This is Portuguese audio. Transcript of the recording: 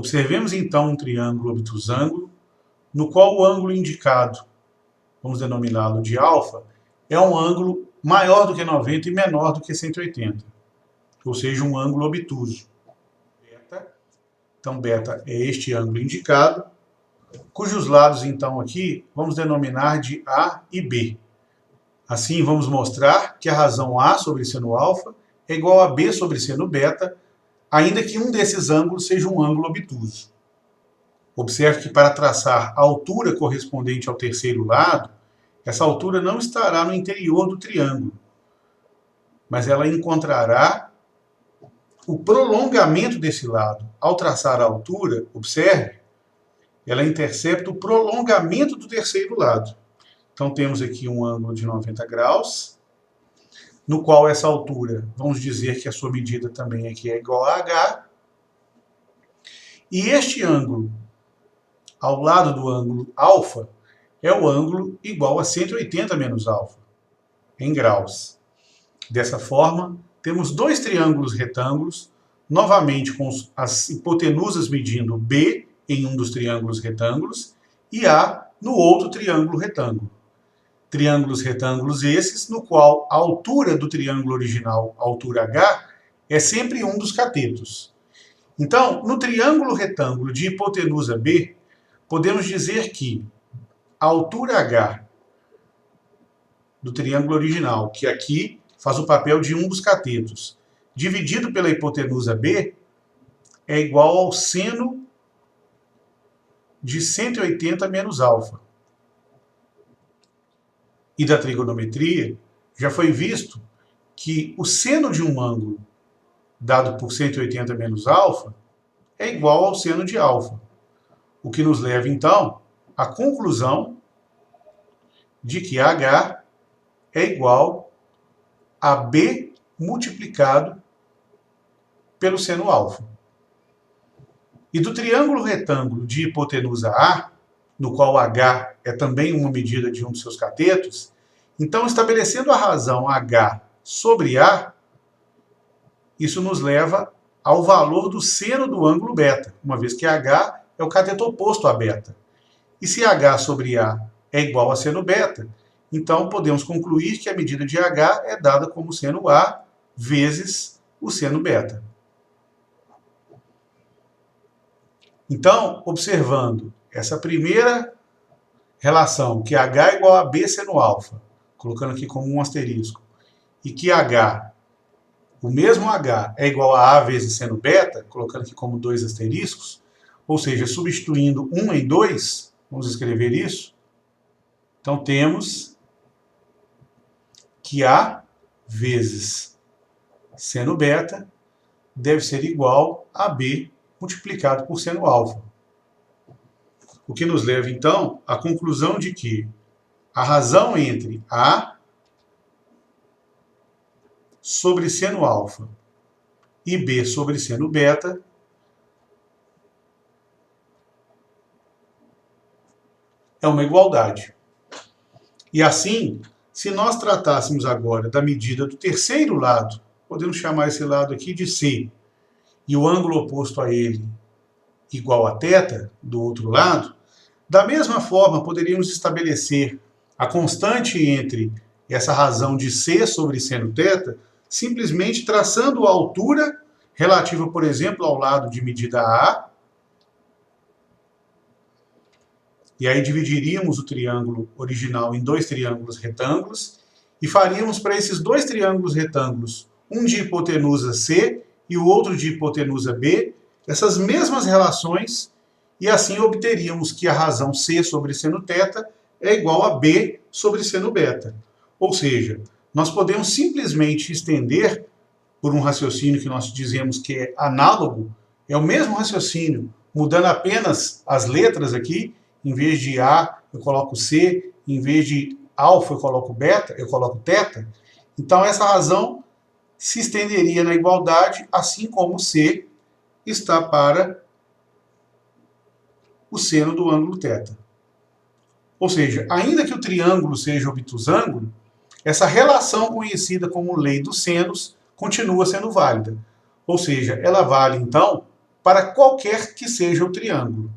Observemos então um triângulo obtusângulo, no qual o ângulo indicado, vamos denominá-lo de alfa, é um ângulo maior do que 90 e menor do que 180, ou seja, um ângulo obtuso. Então, beta é este ângulo indicado, cujos lados, então, aqui, vamos denominar de A e B. Assim, vamos mostrar que a razão A sobre seno alfa é igual a B sobre seno beta, ainda que um desses ângulos seja um ângulo obtuso. Observe que para traçar a altura correspondente ao terceiro lado, essa altura não estará no interior do triângulo, mas ela encontrará o prolongamento desse lado. Ao traçar a altura, observe, ela intercepta o prolongamento do terceiro lado. Então temos aqui um ângulo de 90 graus, no qual essa altura, vamos dizer que a sua medida também aqui é igual a h, e este ângulo, ao lado do ângulo alfa, é o ângulo igual a 180 menos alfa, em graus. Dessa forma, temos dois triângulos retângulos, novamente com as hipotenusas medindo B em um dos triângulos retângulos e A no outro triângulo retângulo. Triângulos retângulos esses, no qual a altura do triângulo original, a altura H, é sempre um dos catetos. Então, no triângulo retângulo de hipotenusa B, podemos dizer que a altura H do triângulo original, que aqui faz o papel de um dos catetos, dividido pela hipotenusa B, é igual ao seno de 180 menos alfa. E da trigonometria, já foi visto que o seno de um ângulo dado por 180 menos alfa é igual ao seno de alfa. O que nos leva, então, à conclusão de que H é igual a B multiplicado pelo seno alfa. E do triângulo retângulo de hipotenusa A, no qual H é também uma medida de um dos seus catetos, então, estabelecendo a razão H sobre A, isso nos leva ao valor do seno do ângulo beta, uma vez que H é o cateto oposto a beta. E se H sobre A é igual a seno beta, então podemos concluir que a medida de H é dada como seno A vezes o seno beta. Então, observando essa primeira relação, que H é igual a B seno alfa, colocando aqui como um asterisco, e que H, o mesmo H, é igual a A vezes seno beta, colocando aqui como dois asteriscos, ou seja, substituindo 1 em 2, vamos escrever isso. Então temos que A vezes seno beta deve ser igual a B multiplicado por seno alfa. O que nos leva, então, à conclusão de que a razão entre A sobre seno alfa e B sobre seno beta é uma igualdade. E assim, se nós tratássemos agora da medida do terceiro lado, podemos chamar esse lado aqui de C, e o ângulo oposto a ele igual a θ do outro lado, da mesma forma poderíamos estabelecer a constante entre essa razão de C sobre seno θ, simplesmente traçando a altura relativa, por exemplo, ao lado de medida A, e aí dividiríamos o triângulo original em dois triângulos retângulos, e faríamos para esses dois triângulos retângulos, um de hipotenusa C e o outro de hipotenusa B, essas mesmas relações, e assim obteríamos que a razão C sobre seno θ é igual a B sobre seno beta. Ou seja, nós podemos simplesmente estender, por um raciocínio que nós dizemos que é análogo, é o mesmo raciocínio, mudando apenas as letras aqui, em vez de A eu coloco C, em vez de alfa eu coloco beta, eu coloco θ. Então essa razão se estenderia na igualdade, assim como C está para o seno do ângulo θ. Ou seja, ainda que o triângulo seja obtusângulo, essa relação conhecida como lei dos senos continua sendo válida. Ou seja, ela vale, então, para qualquer que seja o triângulo.